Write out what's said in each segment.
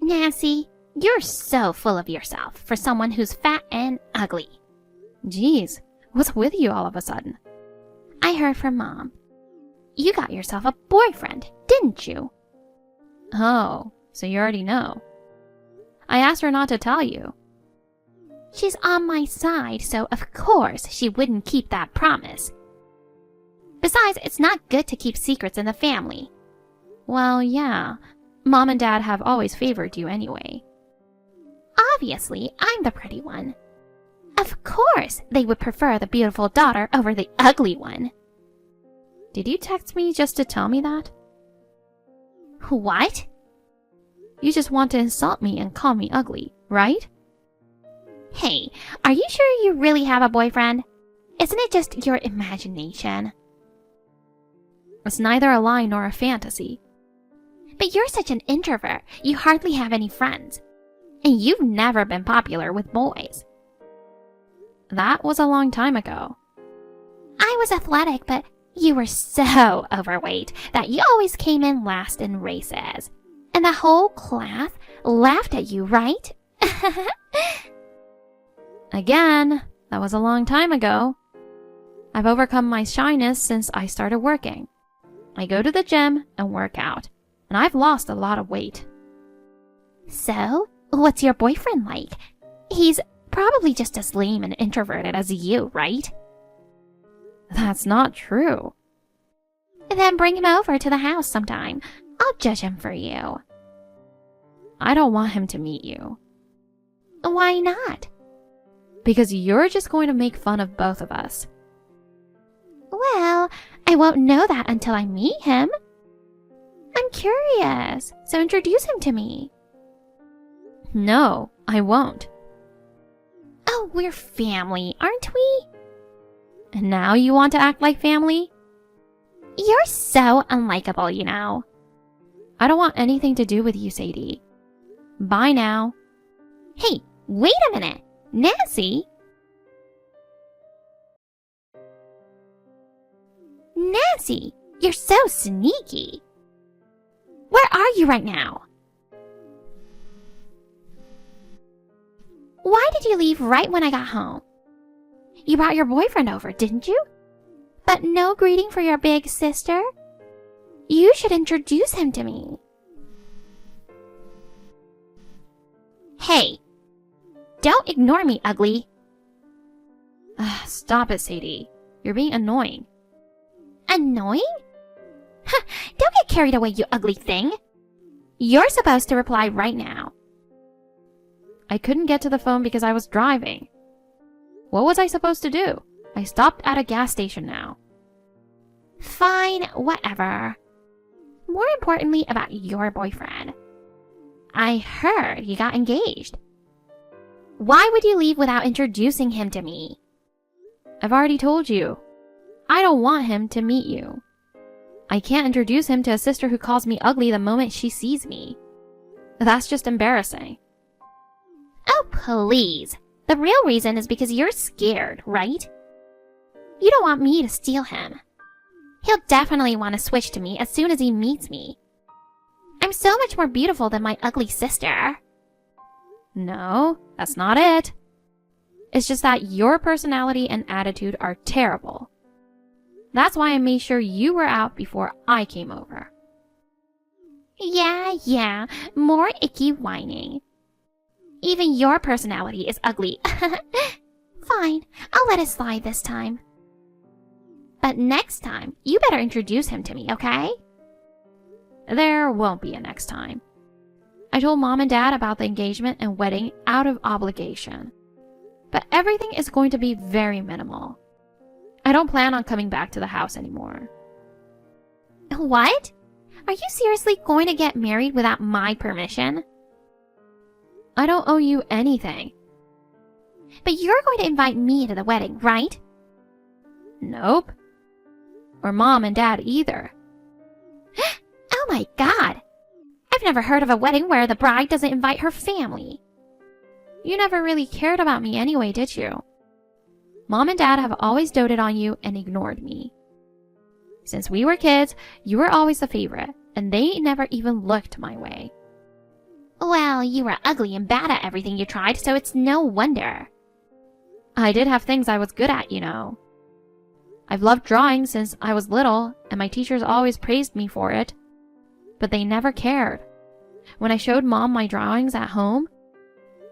Nancy, you're so full of yourself for someone who's fat and ugly. Geez, what's with you all of a sudden? I heard from Mom. You got yourself a boyfriend, didn't you? Oh, so you already know. I asked her not to tell you. She's on my side, so of course she wouldn't keep that promise. Besides, it's not good to keep secrets in the family. Well, yeah. Mom and Dad have always favored you anyway. Obviously, I'm the pretty one. Of course, they would prefer the beautiful daughter over the ugly one. Did you text me just to tell me that? What? You just want to insult me and call me ugly, right? Hey, are you sure you really have a boyfriend? Isn't it just your imagination? It's neither a lie nor a fantasy. But you're such an introvert, you hardly have any friends. And you've never been popular with boys. That was a long time ago. I was athletic, but you were so overweight that you always came in last in races. And the whole class laughed at you, right? Again, that was a long time ago. I've overcome my shyness since I started working. I go to the gym and work out, and I've lost a lot of weight. So, what's your boyfriend like? He's probably just as lame and introverted as you, right? That's not true. Then bring him over to the house sometime. I'll judge him for you. I don't want him to meet you. Why not? Because you're just going to make fun of both of us. Well, I won't know that until I meet him. I'm curious, so introduce him to me. No, I won't. Oh, we're family, aren't we? And now you want to act like family? You're so unlikable, you know. I don't want anything to do with you, Sadie. Bye now. Hey, wait a minute. Nancy? Nancy, you're so sneaky. Where are you right now? Why did you leave right when I got home? You brought your boyfriend over, didn't you? But no greeting for your big sister? You should introduce him to me. Hey, don't ignore me, ugly. Stop it, Sadie. You're being annoying. Annoying? Don't get carried away, you ugly thing. You're supposed to reply right now. I couldn't get to the phone because I was driving. What was I supposed to do? I stopped at a gas station now. Fine, whatever. More importantly about your boyfriend. I heard you got engaged. Why would you leave without introducing him to me? I've already told you. I don't want him to meet you. I can't introduce him to a sister who calls me ugly the moment she sees me. That's just embarrassing. Oh, please. The real reason is because you're scared, right? You don't want me to steal him. He'll definitely want to switch to me as soon as he meets me. I'm so much more beautiful than my ugly sister. No, that's not it. It's just that your personality and attitude are terrible. That's why I made sure you were out before I came over. Yeah, more icky whining. Even your personality is ugly. Fine, I'll let it slide this time. But next time, you better introduce him to me, okay? There won't be a next time. I told Mom and Dad about the engagement and wedding out of obligation. But everything is going to be very minimal. I don't plan on coming back to the house anymore. What? Are you seriously going to get married without my permission? I don't owe you anything. But you're going to invite me to the wedding, right? Nope. Or Mom and Dad either. Oh my God! I've never heard of a wedding where the bride doesn't invite her family. You never really cared about me anyway, did you? Mom and Dad have always doted on you and ignored me. Since we were kids, you were always the favorite, and they never even looked my way. Well, Well, you were ugly and bad at everything you tried, so it's no wonder. I did have things I was good at, you know. I've loved drawing since I was little, and my teachers always praised me for it. But they never cared. When I showed Mom my drawings at home,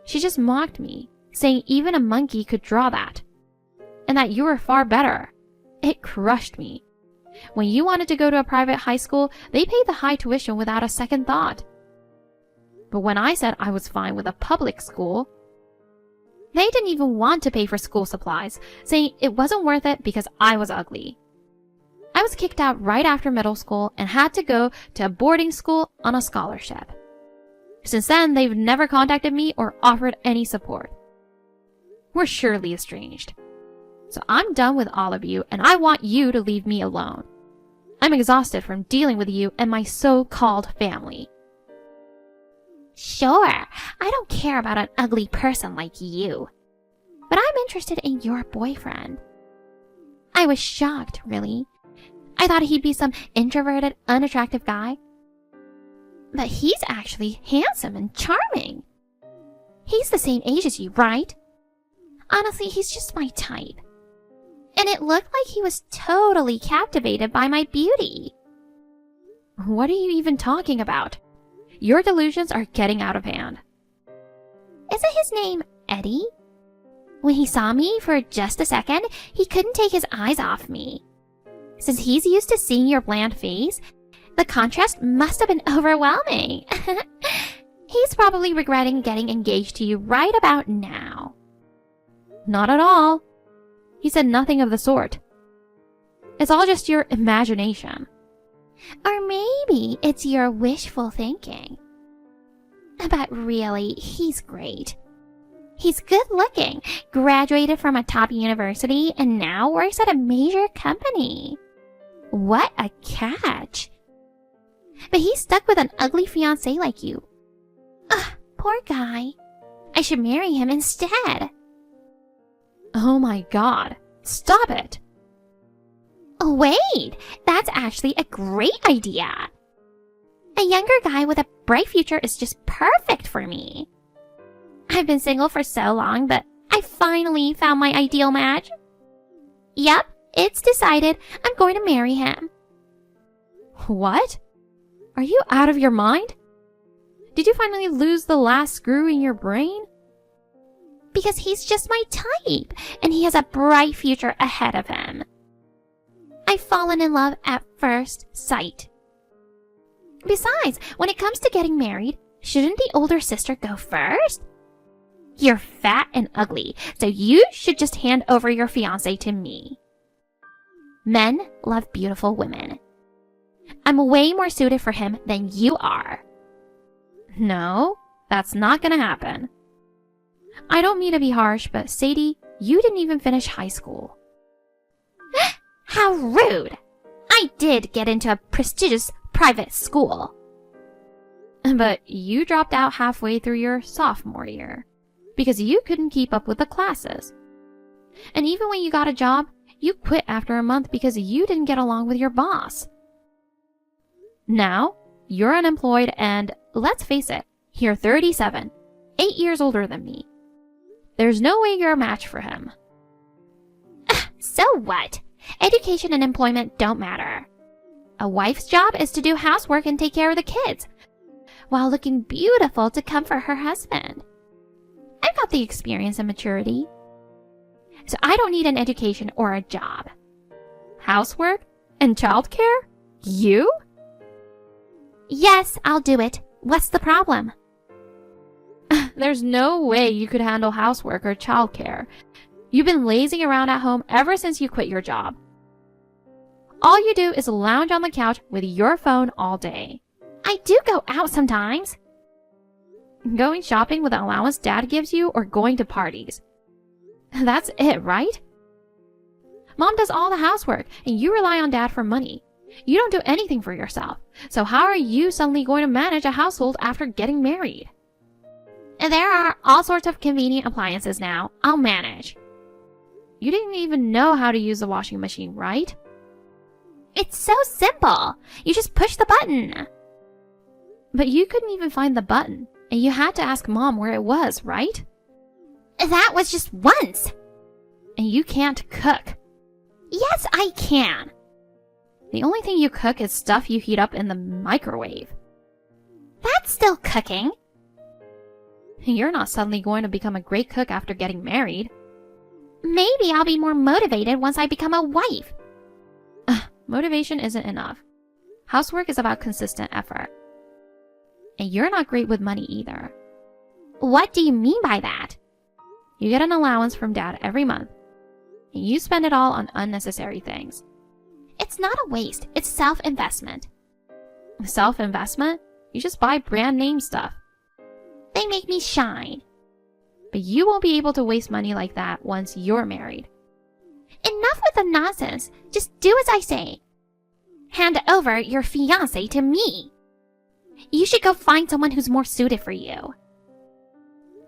she just mocked me, saying even a monkey could draw that, and that you were far better. It crushed me. When you wanted to go to a private high school, they paid the high tuition without a second thought. But when I said I was fine with a public school, they didn't even want to pay for school supplies, saying it wasn't worth it because I was ugly. I was kicked out right after middle school and had to go to a boarding school on a scholarship. Since then, they've never contacted me or offered any support. We're surely estranged. So I'm done with all of you, and I want you to leave me alone. I'm exhausted from dealing with you and my so-called family. Sure, I don't care about an ugly person like you. But I'm interested in your boyfriend. I was shocked, really. I thought he'd be some introverted, unattractive guy. But he's actually handsome and charming. He's the same age as you, right? Honestly, he's just my type. And it looked like he was totally captivated by my beauty. What are you even talking about? Your delusions are getting out of hand. Isn't his name Eddie? When he saw me for just a second, he couldn't take his eyes off me. Since he's used to seeing your bland face, the contrast must have been overwhelming. He's probably regretting getting engaged to you right about now. Not at all. He said nothing of the sort. It's all just your imagination. Or maybe it's your wishful thinking. But really, he's great. He's good looking, graduated from a top university, and now works at a major company. What a catch. But he's stuck with an ugly fiancé like you. Ugh, poor guy. I should marry him instead. Oh my God. Stop it. Oh, wait, that's actually a great idea. A younger guy with a bright future is just perfect for me. I've been single for so long, but I finally found my ideal match. Yep, it's decided. I'm going to marry him. What? Are you out of your mind? Did you finally lose the last screw in your brain? Because he's just my type, and he has a bright future ahead of him. I've fallen in love at first sight. Besides, when it comes to getting married, shouldn't the older sister go first? You're fat and ugly, so you should just hand over your fiancé to me. Men love beautiful women. I'm way more suited for him than you are. No, that's not gonna happen. I don't mean to be harsh, but Sadie, you didn't even finish high school. How rude! I did get into a prestigious private school. But you dropped out halfway through your sophomore year because you couldn't keep up with the classes. And even when you got a job, you quit after a month because you didn't get along with your boss. Now, you're unemployed and, let's face it, you're 37, 8 years older than me. There's no way you're a match for him. So what? Education and employment don't matter. A wife's job is to do housework and take care of the kids, while looking beautiful to comfort her husband. I've got the experience and maturity, so I don't need an education or a job. Housework and childcare? You? Yes, I'll do it. What's the problem? There's no way you could handle housework or childcare. You've been lazing around at home ever since you quit your job. All you do is lounge on the couch with your phone all day. I do go out sometimes. Going shopping with the allowance Dad gives you or going to parties. That's it, right? Mom does all the housework and you rely on Dad for money. You don't do anything for yourself. So how are you suddenly going to manage a household after getting married? There are all sorts of convenient appliances now. I'll manage. You didn't even know how to use the washing machine, right? It's so simple. You just push the button. But you couldn't even find the button. And you had to ask Mom where it was, right? That was just once. And you can't cook. Yes, I can. The only thing you cook is stuff you heat up in the microwave. That's still cooking. You're not suddenly going to become a great cook after getting married. Maybe I'll be more motivated once I become a wife. Motivation isn't enough. Housework is about consistent effort. And you're not great with money either. What do you mean by that? You get an allowance from Dad every month, and you spend it all on unnecessary things. It's not a waste, it's self-investment. Self-investment? You just buy brand name stuff. They make me shine. But you won't be able to waste money like that once you're married. Enough with the nonsense. Just do as I say. Hand over your fiancé to me. You should go find someone who's more suited for you.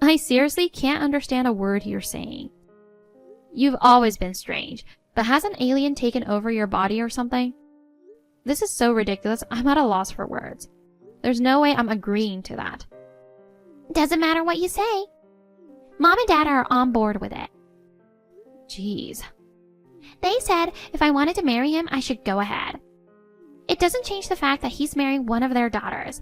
I seriously can't understand a word you're saying. You've always been strange, but has an alien taken over your body or something? This is so ridiculous, I'm at a loss for words. There's no way I'm agreeing to that. Doesn't matter what you say. Mom and Dad are on board with it. Jeez. They said if I wanted to marry him, I should go ahead. It doesn't change the fact that he's marrying one of their daughters.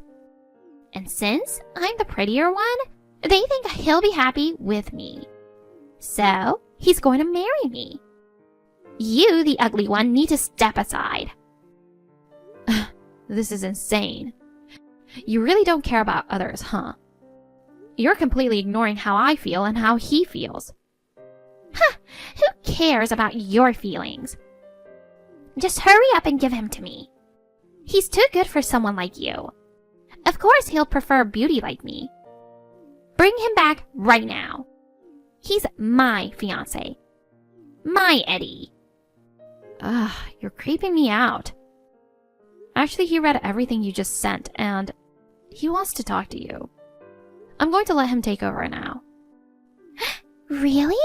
And since I'm the prettier one, they think he'll be happy with me. So, he's going to marry me. You, the ugly one, need to step aside. This is insane. You really don't care about others, huh? You're completely ignoring how I feel and how he feels. Huh, who cares about your feelings? Just hurry up and give him to me. He's too good for someone like you. Of course he'll prefer beauty like me. Bring him back right now. He's my fiancé. My Eddie. You're creeping me out. Actually, he read everything you just sent, and he wants to talk to you. I'm going to let him take over now. Really?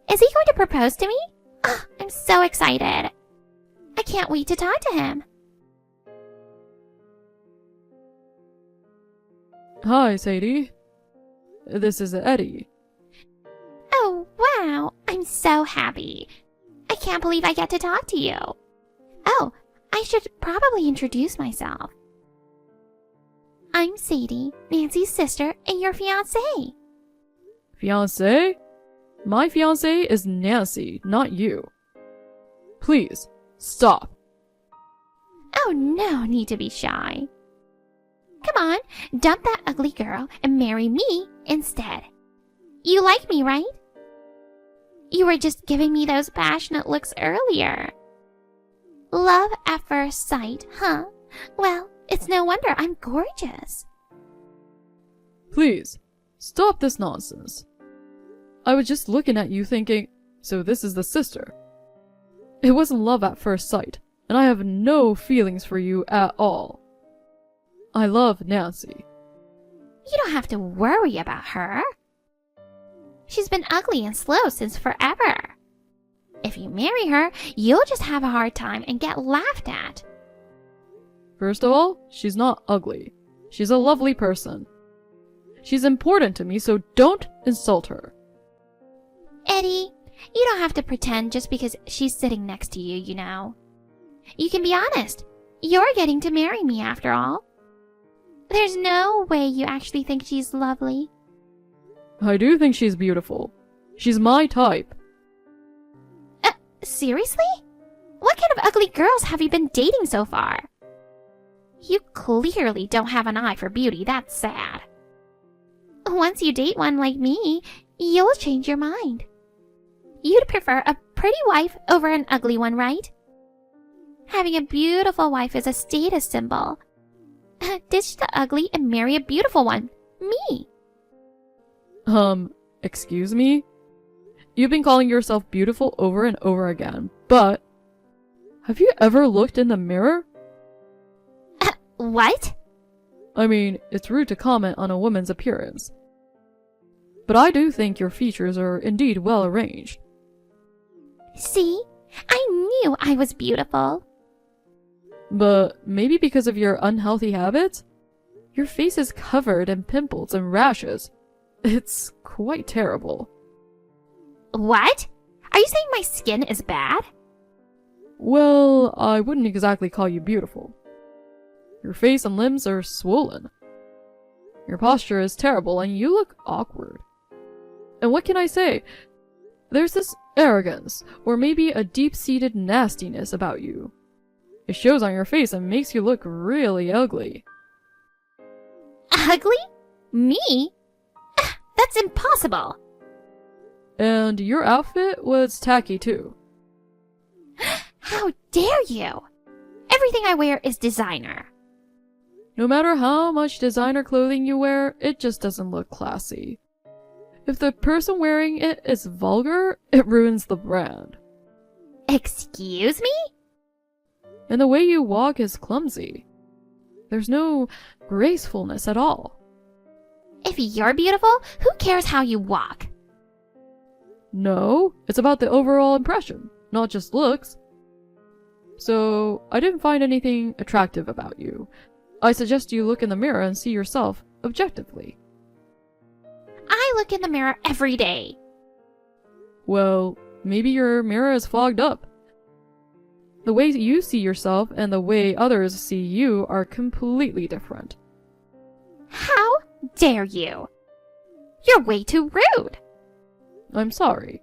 Is he going to propose to me? Oh, I'm so excited. I can't wait to talk to him. Hi, Sadie. This is Eddie. Oh, wow. I'm so happy. I can't believe I get to talk to you. Oh, I should probably introduce myself. I'm Sadie, Nancy's sister, and your fiancé. Fiancé? My fiancé is Nancy, not you. Please, stop. Oh, no need to be shy. Come on, dump that ugly girl and marry me instead. You like me, right? You were just giving me those passionate looks earlier. Love at first sight, huh? Well, it's no wonder I'm gorgeous. Please, stop this nonsense. I was just looking at you thinking, so this is the sister. It wasn't love at first sight, and I have no feelings for you at all. I love Nancy. You don't have to worry about her. She's been ugly and slow since forever. If you marry her, you'll just have a hard time and get laughed at. First of all, she's not ugly. She's a lovely person. She's important to me, so don't insult her. Eddie, you don't have to pretend just because she's sitting next to you, you know. You can be honest. You're getting to marry me after all. There's no way you actually think she's lovely. I do think she's beautiful. She's my type. Seriously? What kind of ugly girls have you been dating so far? You clearly don't have an eye for beauty, that's sad. Once you date one like me, you'll change your mind. You'd prefer a pretty wife over an ugly one, right? Having a beautiful wife is a status symbol. Ditch the ugly and marry a beautiful one. Me. Excuse me? You've been calling yourself beautiful over and over again, but have you ever looked in the mirror? What? I mean, it's rude to comment on a woman's appearance. But I do think your features are indeed well arranged. See? I knew I was beautiful. But maybe because of your unhealthy habits? Your face is covered in pimples and rashes. It's quite terrible. What? Are you saying my skin is bad? Well, I wouldn't exactly call you beautiful. Your face and limbs are swollen. Your posture is terrible and you look awkward. And what can I say? There's this arrogance, or maybe a deep-seated nastiness about you. It shows on your face and makes you look really ugly. Ugly? Me? That's impossible. And your outfit was tacky too. How dare you? Everything I wear is designer. No matter how much designer clothing you wear, it just doesn't look classy. If the person wearing it is vulgar, it ruins the brand. Excuse me? And the way you walk is clumsy. There's no gracefulness at all. If you're beautiful, who cares how you walk? No, it's about the overall impression, not just looks. So, I didn't find anything attractive about you. I suggest you look in the mirror and see yourself objectively. I look in the mirror every day. Well, maybe your mirror is fogged up. The way you see yourself and the way others see you are completely different. How dare you? You're way too rude. I'm sorry.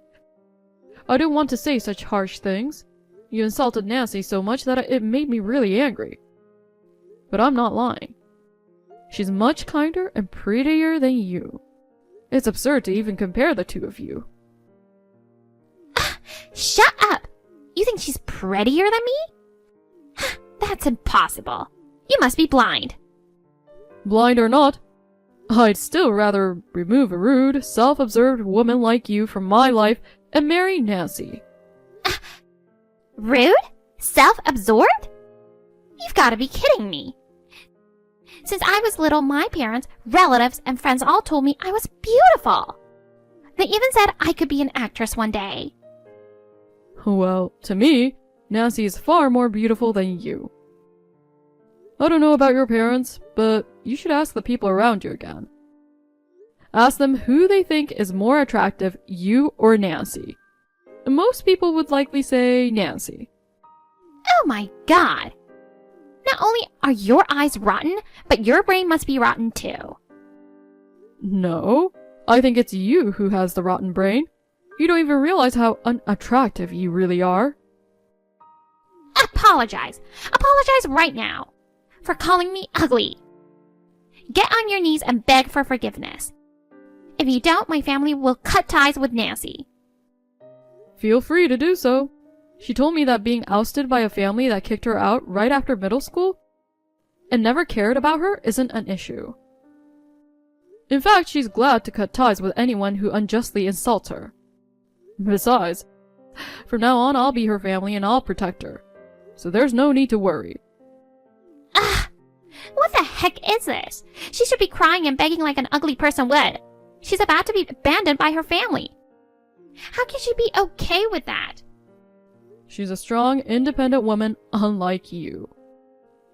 I didn't want to say such harsh things. You insulted Nancy so much that it made me really angry. But I'm not lying. She's much kinder and prettier than you. It's absurd to even compare the two of you. Shut up! You think she's prettier than me? That's impossible. You must be blind. Blind or not, I'd still rather remove a rude, self-absorbed woman like you from my life and marry Nancy. Rude? Self-absorbed? You've got to be kidding me. Since I was little, my parents, relatives, and friends all told me I was beautiful. They even said I could be an actress one day. Well, to me, Nancy is far more beautiful than you. I don't know about your parents, but you should ask the people around you again. Ask them who they think is more attractive, you or Nancy. Most people would likely say Nancy. Oh my god! Not only are your eyes rotten, but your brain must be rotten too. No, I think it's you who has the rotten brain. You don't even realize how unattractive you really are. Apologize. Apologize right now for calling me ugly. Get on your knees and beg for forgiveness. If you don't, my family will cut ties with Nancy. Feel free to do so. She told me that being ousted by a family that kicked her out right after middle school and never cared about her isn't an issue. In fact, she's glad to cut ties with anyone who unjustly insults her. Besides, from now on I'll be her family and I'll protect her. So there's no need to worry. What the heck is this? She should be crying and begging like an ugly person would. She's about to be abandoned by her family. How can she be okay with that? She's a strong, independent woman unlike you.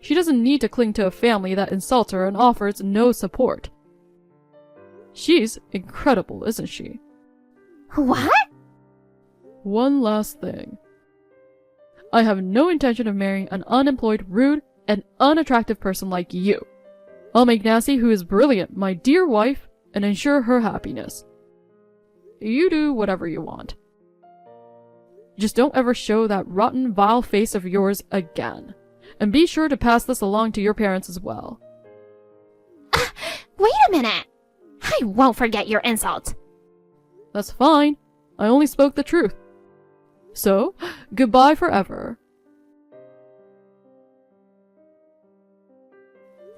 She doesn't need to cling to a family that insults her and offers no support. She's incredible, isn't she? What? One last thing. I have no intention of marrying an unemployed, rude, and unattractive person like you. I'll make Nancy, who is brilliant, my dear wife, and ensure her happiness. You do whatever you want. Just don't ever show that rotten, vile face of yours again. And be sure to pass this along to your parents as well. Wait a minute. I won't forget your insult. That's fine. I only spoke the truth. So, goodbye forever.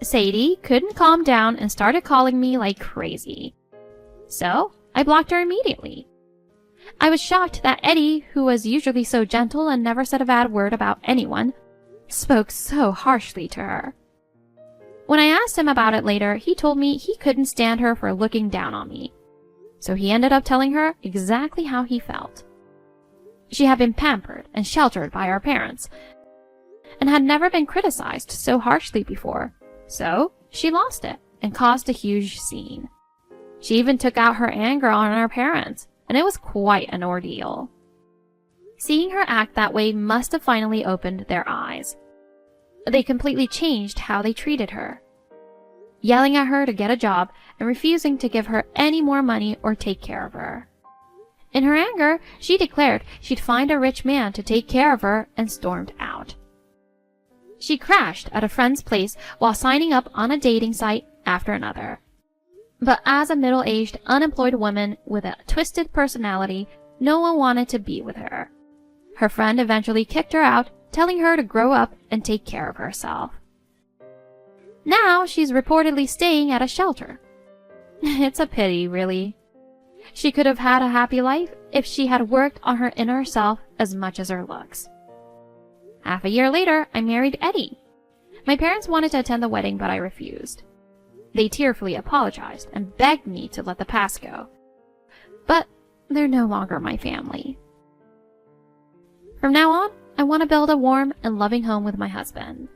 Sadie couldn't calm down and started calling me like crazy. So, I blocked her immediately. I was shocked that Eddie, who was usually so gentle and never said a bad word about anyone, spoke so harshly to her. When I asked him about it later, he told me he couldn't stand her for looking down on me. So he ended up telling her exactly how he felt. She had been pampered and sheltered by her parents, and had never been criticized so harshly before. So, she lost it and caused a huge scene. She even took out her anger on our parents, and it was quite an ordeal. Seeing her act that way must have finally opened their eyes. They completely changed how they treated her, yelling at her to get a job and refusing to give her any more money or take care of her. In her anger, she declared she'd find a rich man to take care of her and stormed out. She crashed at a friend's place while signing up on a dating site after another. But as a middle-aged, unemployed woman with a twisted personality, no one wanted to be with her. Her friend eventually kicked her out, telling her to grow up and take care of herself. Now she's reportedly staying at a shelter. It's a pity, really. She could have had a happy life if she had worked on her inner self as much as her looks. Half a year later, I married Eddie. My parents wanted to attend the wedding, but I refused. They tearfully apologized and begged me to let the past go. But they're no longer my family. From now on, I want to build a warm and loving home with my husband.